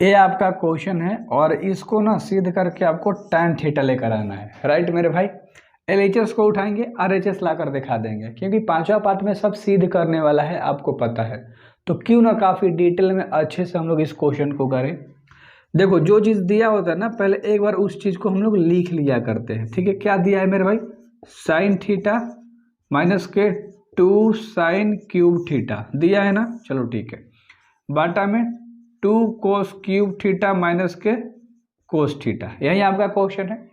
ये आपका क्वेश्चन है और इसको ना सिद्ध करके आपको tan थीटा लेकर आना है। राइट मेरे भाई, LHS को उठाएंगे, RHS ला कर दिखा देंगे, क्योंकि पांचवा पार्ट में सब सिद्ध करने वाला है, आपको पता है। तो क्यों ना काफ़ी डिटेल में अच्छे से हम लोग इस क्वेश्चन को करें। देखो, जो चीज़ दिया होता है ना, पहले एक बार उस चीज़ को हम लोग लिख लिया करते हैं। ठीक है, क्या दिया है मेरे भाई? साइन थीटा माइनस के 2 साइन क्यूब थीटा दिया है ना। चलो ठीक है, बाटा में 2 कोस क्यूब थीटा माइनस के कोस थीटा, यही आपका क्वेश्चन है।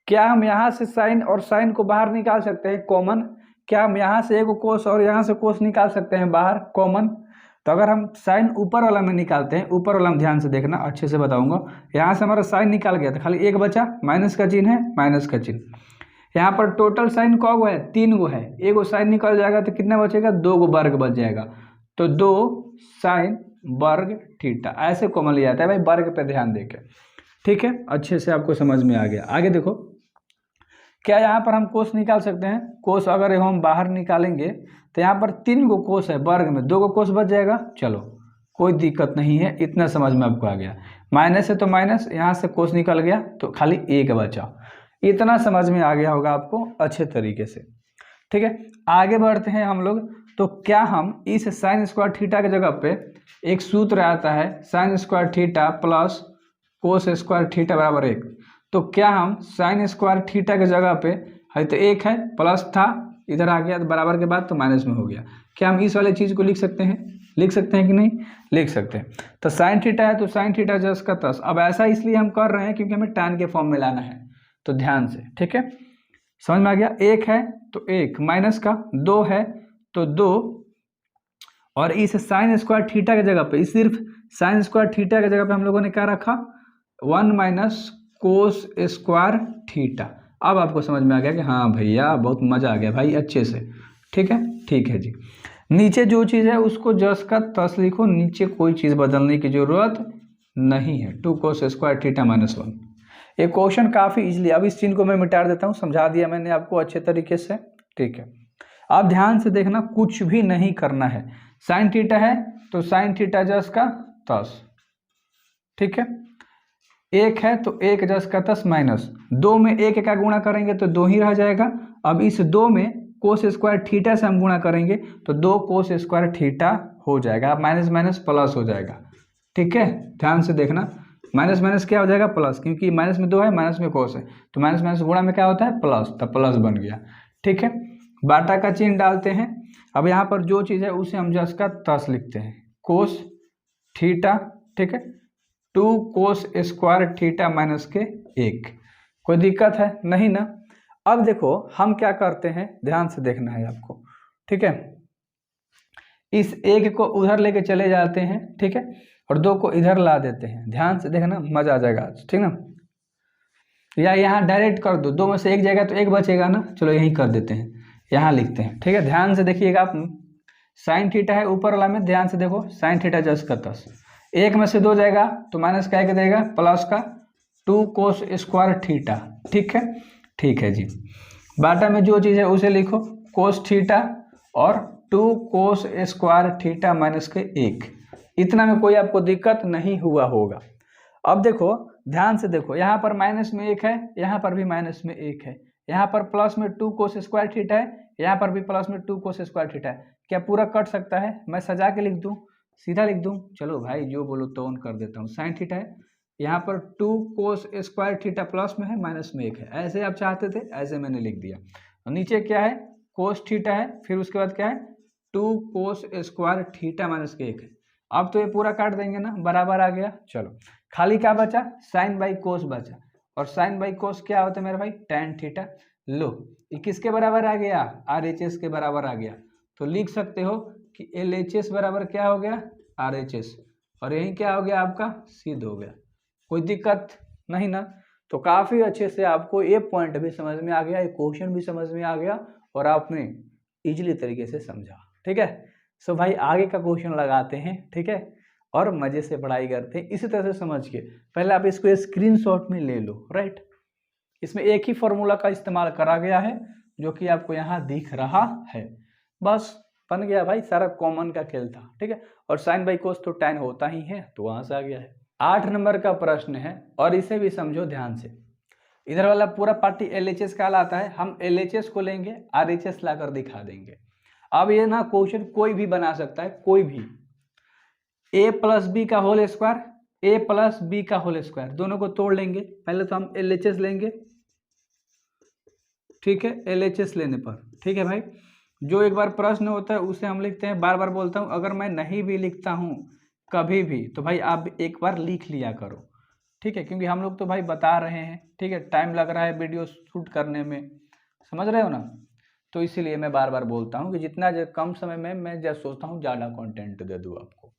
क्या हम यहाँ से साइन और साइन को बाहर निकाल सकते हैं कॉमन? क्या हम यहाँ से एक कोस और यहाँ से कोस निकाल सकते हैं बाहर कॉमन? तो अगर हम साइन ऊपर वाला में निकालते हैं, ऊपर वाला में ध्यान से देखना, अच्छे से बताऊंगा। यहाँ से हमारा साइन निकाल गया था, खाली एक बचा, माइनस का चिन्ह है, माइनस का चिन्ह। यहाँ पर टोटल साइन कौ गो है? 3 गो है। एक गो साइन निकल जाएगा तो कितना बचेगा? 2 गो वर्ग बच जाएगा। तो 2 साइन वर्ग थीटा, ऐसे कॉमन लिया जाता है भाई, वर्ग पे ध्यान देके। ठीक है, अच्छे से आपको समझ में आ गया। आगे देखो, क्या यहाँ पर हम कोस निकाल सकते हैं? कोस अगर हम बाहर निकालेंगे तो यहाँ पर 3 गो कोस है वर्ग में, 2 गो कोस बच जाएगा। चलो कोई दिक्कत नहीं है, इतना समझ में आपको आ गया। माइनस है तो माइनस, यहाँ से कोस निकल गया तो खाली एक बचा। इतना समझ में आ गया होगा आपको अच्छे तरीके से। ठीक है, आगे बढ़ते हैं हम लोग। तो क्या हम इस साइन स्क्वायर थीटा की जगह पे एक सूत्र आता है, sign square theta plus cos square theta बराबर 1। तो क्या हम साइन स्क्वायर थीटा की जगह पे है तो 1 है, प्लस था, इधर आ गया तो बराबर के बाद तो माइनस में हो गया। क्या हम इस वाले चीज़ को लिख सकते हैं? लिख सकते हैं कि नहीं? लिख सकते हैं। तो साइन थीटा है तो साइन थीटा जस का तस। अब ऐसा इसलिए हम कर रहे हैं क्योंकि हमें tan के फॉर्म में लाना है, तो ध्यान से। ठीक है, समझ में आ गया। 1 है तो 1, माइनस का 2 है तो 2, और इस साइन स्क्वायर थीटा की जगह पे, सिर्फ साइन स्क्वायर थीटा की जगह पे हम लोगों ने क्या रखा? 1 माइनस कोस स्क्वायर थीटा। अब आपको समझ में आ गया कि हाँ भैया बहुत मजा आ गया भाई, अच्छे से। ठीक है, ठीक है जी। नीचे जो चीज़ है उसको जस का तस लिखो, नीचे कोई चीज़ बदलने की जरूरत नहीं है। 2 कोस स्क्वायर थीटा माइनस 1। ये क्वेश्चन काफ़ी इजली, अब इस चिन्ह को मैं मिटा देता हूँ, समझा दिया मैंने आपको अच्छे तरीके से। ठीक है, अब ध्यान से देखना, कुछ भी नहीं करना है। साइन थीटा है तो साइन थीटा जस का तस। ठीक है, 1 है तो 1 जस का तस माइनस 2 में 1 का गुणा करेंगे तो 2 ही रह जाएगा। अब इस 2 में कोस स्क्वायर थीटा से हम गुणा करेंगे तो 2 कोस स्क्वायर थीटा हो जाएगा। अब माइनस माइनस प्लस हो जाएगा। ठीक है, ध्यान से देखना, माइनस माइनस क्या हो जाएगा? प्लस, क्योंकि माइनस में 2 है, माइनस में कोस है, तो माइनस माइनस गुणा में क्या होता है? प्लस, तो प्लस बन गया। ठीक है, बाटा का चिन्ह डालते हैं। अब यहाँ पर जो चीज़ है उसे हम जस का तस लिखते हैं, कोस थीटा। ठीक है, 2 कोस स्क्वायर थीटा माइनस के 1। कोई दिक्कत है? नहीं ना। अब देखो हम क्या करते हैं, ध्यान से देखना है आपको। ठीक है, इस 1 को उधर लेके चले जाते हैं, ठीक है, और 2 को इधर ला देते हैं। ध्यान से देखना, मजा आ जाएगा आज, ठीक ना। या यहाँ डायरेक्ट कर दो, 2 में से 1 जाएगा तो 1 बचेगा ना। चलो यही कर देते हैं, यहाँ लिखते हैं। ठीक है, ध्यान से देखिएगा आप। साइन थीटा है ऊपर वाला में, ध्यान से देखो, साइन थीटा जस का तस। 1 में से 2 जाएगा तो माइनस का 1 देगा, प्लस का 2 कोस स्क्वायर थीटा। ठीक है, ठीक है जी। बाटा में जो चीज़ है उसे लिखो, कोस थीटा और 2 कोस स्क्वायर थीटा माइनस के 1। इतना में कोई आपको दिक्कत नहीं हुआ होगा। अब देखो ध्यान से देखो, यहाँ पर माइनस में 1 है, यहाँ पर भी माइनस में 1 है, यहाँ पर प्लस में 2 कोस स्क्वायर थीटा है, यहाँ पर भी प्लस में 2 कोस स्क्वायर थीटा है। क्या पूरा कट सकता है? मैं सजा के लिख दूँ, सीधा लिख दूँ? चलो भाई जो बोलो तो ऑन कर देता हूँ। साइन थीटा है, यहाँ पर 2 कोस स्क्वायर थीटा प्लस में है, माइनस में 1 है। ऐसे आप चाहते थे, ऐसे मैंने लिख दिया। और नीचे क्या है? कोस थीटा है, फिर उसके बाद क्या है? 2 कोस स्क्वायर थीटा माइनस के 1 है। अब तो ये पूरा काट देंगे ना, बराबर आ गया। चलो खाली क्या बचा? साइन बाई कोस बचा, और साइन बाई कोस क्या होता है मेरे भाई? tan theta. लो ये किसके बराबर आ गया? RHS के बराबर आ गया। तो लिख सकते हो कि LHS बराबर क्या हो गया? RHS, और यही क्या हो गया आपका? सिद्ध हो गया। कोई दिक्कत नहीं ना। तो काफ़ी अच्छे से आपको ये पॉइंट भी समझ में आ गया, ये क्वेश्चन भी समझ में आ गया, और आपने इजीली तरीके से समझा। ठीक है, सो भाई आगे का क्वेश्चन लगाते हैं। ठीक है, और मज़े से पढ़ाई करते हैं इसी तरह से समझ के। पहले आप इसको स्क्रीनशॉट में ले लो। राइट, इसमें एक ही फॉर्मूला का इस्तेमाल करा गया है जो कि आपको यहाँ दिख रहा है। बस बन गया भाई, सारा कॉमन का खेल था। ठीक है, और साइन बाई कोस तो tan होता ही है, तो वहाँ से आ गया है। 8 नंबर का प्रश्न है और इसे भी समझो ध्यान से। इधर वाला पूरा पार्टी LHS कहलाता है, हम LHS को लेंगे, RHS लाकर दिखा देंगे। अब ये ना क्वेश्चन कोई भी बना सकता है, कोई भी। a प्लस बी का whole square, a plus B का होल स्क्वायर, दोनों को तोड़ लेंगे। पहले तो हम LHS लेंगे, ठीक है, LHS लेने पर, ठीक है भाई। जो एक बार प्रश्न होता है उसे हम लिखते हैं, बार बार बोलता हूँ, अगर मैं नहीं भी लिखता हूँ कभी भी तो भाई आप एक बार लिख लिया करो, ठीक है, क्योंकि हम लोग तो भाई बता रहे हैं, ठीक है, टाइम लग रहा है वीडियो शूट करने में, समझ रहे हो ना। तो इसीलिए मैं बार बार बोलता हूँ कि जितना कम समय में मैं जब सोचता हूँ ज़्यादा कंटेंट दे दूँ आपको।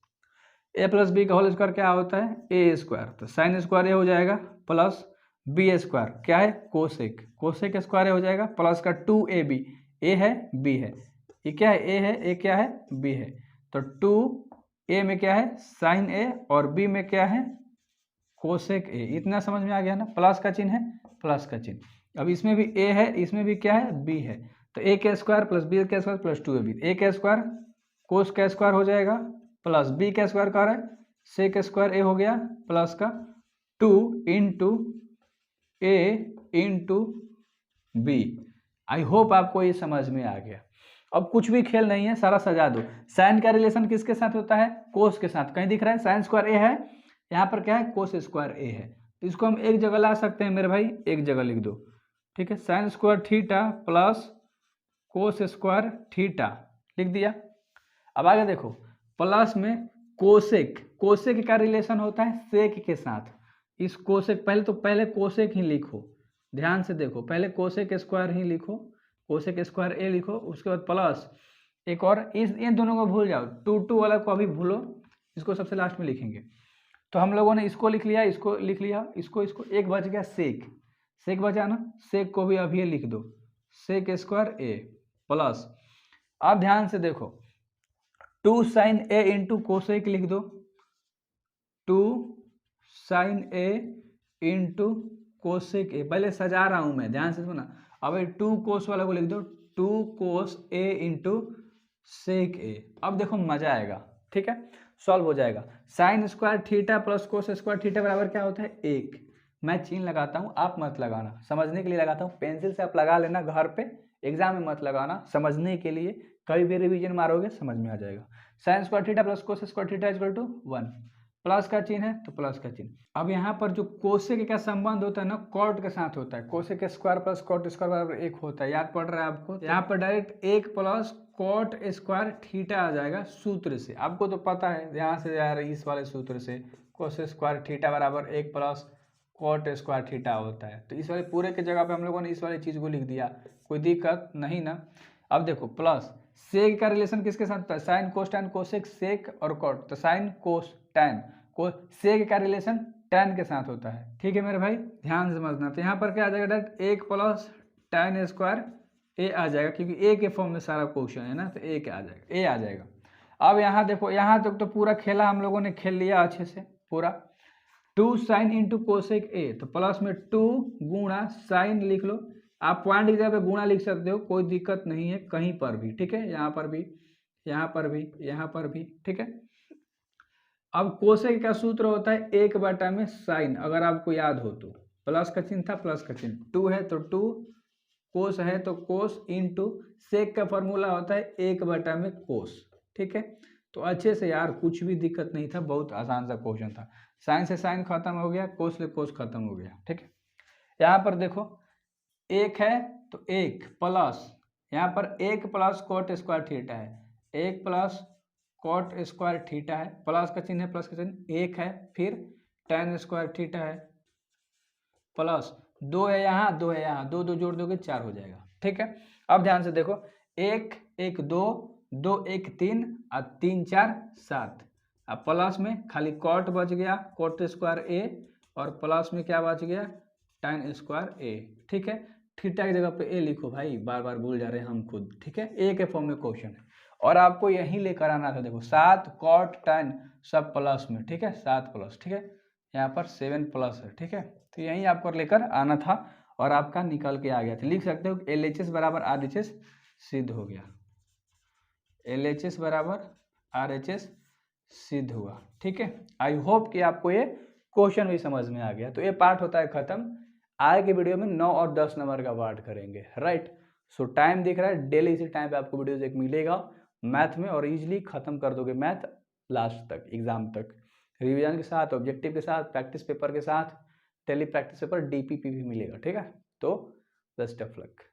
a प्लस बी का होल स्क्वायर क्या होता है, ए स्क्वायर, तो साइन स्क्वायर ए हो जाएगा, प्लस बी स्क्वायर क्या है, कोसेक, कोसेक स्क्वायर हो जाएगा, प्लस का 2ab, ए है बी है, ये क्या है, ए है, ए क्या है, बी है, तो 2a में क्या है, साइन ए, और b में क्या है, कोसेक ए। इतना समझ में आ गया ना, प्लस का चिन्ह है, प्लस का चिन्ह। अब इसमें भी a है, इसमें भी क्या है, b है, तो a का स्क्वायर प्लस b का स्क्वायर प्लस 2ab, a का स्क्वायर कोस का स्क्वायर हो जाएगा, प्लस b का स्क्वायर कर रहा है, सेक स्क्वायर a हो गया, प्लस का 2 into a into B. I hope आपको ये समझ में आ गया। अब कुछ भी खेल नहीं है, सारा सजा दो। साइन का रिलेशन किसके साथ होता है, कोस के साथ। कहीं दिख रहा है साइन स्क्वायर ए है, यहाँ पर क्या है, कोस स्क्वायर ए है, तो इसको हम एक जगह ला सकते हैं मेरे भाई, एक जगह लिख दो, ठीक है, sign square theta plus cos square theta लिख दिया। अब आगे देखो, प्लस में कोसेक, कोसेक का रिलेशन होता है सेक के साथ। इस कोसेक, पहले कोसेक ही लिखो, ध्यान से देखो, पहले कोसेक स्क्वायर ही लिखो, कोसेक स्क्वायर ए लिखो, उसके बाद प्लस एक और, इन दोनों को भूल जाओ, 2 वाला को अभी भूलो, इसको सबसे लास्ट में लिखेंगे। तो हम लोगों ने इसको लिख लिया, इसको लिख लिया, इसको एक बच गया सेक, सेक बचा ना, सेक को भी अभी लिख दो, सेक स्क्वायर ए, प्लस अब ध्यान से देखो, 2 साइन ए इंटू कोसेक लिख दो, 2 sine A into cosec A, पहले सजा रहा हूं मैं, ध्यान से सुना। अब 2 कोस वाला को लिख दो, 2 कोस ए इंटू सेक ए। अब देखो मजा आएगा, ठीक है, सॉल्व हो जाएगा। Sine square theta plus cos square theta बराबर क्या होता है, 1। मैं चिन्ह लगाता हूँ, आप मत लगाना, समझने के लिए लगाता हूँ, पेंसिल से आप लगा लेना घर पे, एग्जाम में मत लगाना, समझने के लिए, कभी भी रिवीजन मारोगे समझ में आ जाएगा। Sine square theta plus cos square theta equal to 1, plus का चिन्ह है तो प्लस का चिन्ह। अब यहाँ पर जो कोसेक का संबंध होता है ना, कॉट के साथ होता है, cosec square plus cot square बराबर 1 होता है, याद पड़ रहा है आपको। यहाँ पर direct 1 plus cot square theta आ जाएगा सूत्र से, आपको तो पता है, यहाँ से यार इस वाले सूत्र से कोस स्क्वायर थीटा बराबर 1 प्लस कॉट स्क्वायर थीटा होता है, तो इस वाले पूरे के जगह पे हम लोगों ने इस वाली चीज को लिख दिया, कोई दिक्कत नहीं ना। अब देखो प्लस सेक का रिलेशन किसके साथ होता है, sine cos tan cosec sec और कॉट, तो साइन कोस टैन को सेक का रिलेशन टैन के साथ होता है, ठीक है मेरे भाई, ध्यान से समझना। तो यहाँ पर क्या आ जाएगा, डायरेक्ट 1 प्लस टैन स्क्वायर ए आ जाएगा, क्योंकि ए के फॉर्म में सारा क्वेश्चन है ना, तो ए क्या आ जाएगा, ए आ जाएगा। अब यहाँ देखो, यहाँ तक तो पूरा खेला हम लोगों ने खेल लिया अच्छे से पूरा। 2 साइन इंटू कोसेक ए, तो प्लस में 2 गुणा साइन लिख लो, आप पॉइंट की जगह पे गुणा लिख सकते हो, कोई दिक्कत नहीं है कहीं पर भी, ठीक है, यहाँ पर भी, यहाँ पर भी, यहाँ पर भी, ठीक है। अब कोसेक का सूत्र होता है 1 में साइन, अगर आपको याद हो तो, प्लस का चिन्ह था, प्लस का चिन्ह, 2 है तो 2, कोस है तो कोस, इंटू सेक का फॉर्मूला होता है 1 में कोस, ठीक है। तो अच्छे से यार, कुछ भी दिक्कत नहीं था, बहुत आसान सा क्वेश्चन था। साइन से साइन खत्म हो गया, कोस से कोस खत्म हो गया, ठीक है। यहाँ पर देखो 1 है तो 1 प्लस, यहाँ पर 1 प्लस कॉट स्क्वायर थीटा है, 1 प्लस कॉट स्क्वायर थीटा है, प्लस का चिन्ह है, प्लस का चिन्ह 1 है, फिर टैन स्क्वायर थीटा है, प्लस 2 है यहाँ, 2 है यहाँ, 2 2 जोड़ दोगे 4 हो जाएगा, ठीक है। अब ध्यान से देखो, 1 1 2, 2 1 3 और 3 4 7, अब प्लस में खाली कॉट बच गया, कॉट स्क्वायर ए, और प्लस में क्या बच गया, टैन स्क्वायर ए, ठीक है। थीटा की जगह पे ए लिखो भाई, बार बार भूल जा रहे हैं हम खुद, ठीक है, ए के फॉर्म में क्वेश्चन है, और आपको यही लेकर आना था। देखो 7 कॉट टैन सब प्लस में, ठीक है, 7 प्लस, ठीक है, यहाँ पर 7 प्लस है, ठीक है, तो यही आपको लेकर आना था और आपका निकल के आ गया था। लिख सकते हो LHS बराबर RHS सिद्ध हो गया, LHS बराबर RHS सिद्ध हुआ, ठीक है। आई होप कि आपको ये क्वेश्चन भी समझ में आ गया। तो ये पार्ट होता है खत्म। आगे के वीडियो में 9 और 10 नंबर का पार्ट करेंगे, राइट। सो टाइम दिख रहा है, डेली इसी टाइम पे आपको वीडियोज एक मिलेगा मैथ में, और इजीली खत्म कर दोगे मैथ लास्ट तक, एग्जाम तक, रिवीजन के साथ, ऑब्जेक्टिव के साथ, प्रैक्टिस पेपर के साथ, डेली प्रैक्टिस पेपर, डीपीपी भी मिलेगा, ठीक है। तो बेस्ट ऑफ लक।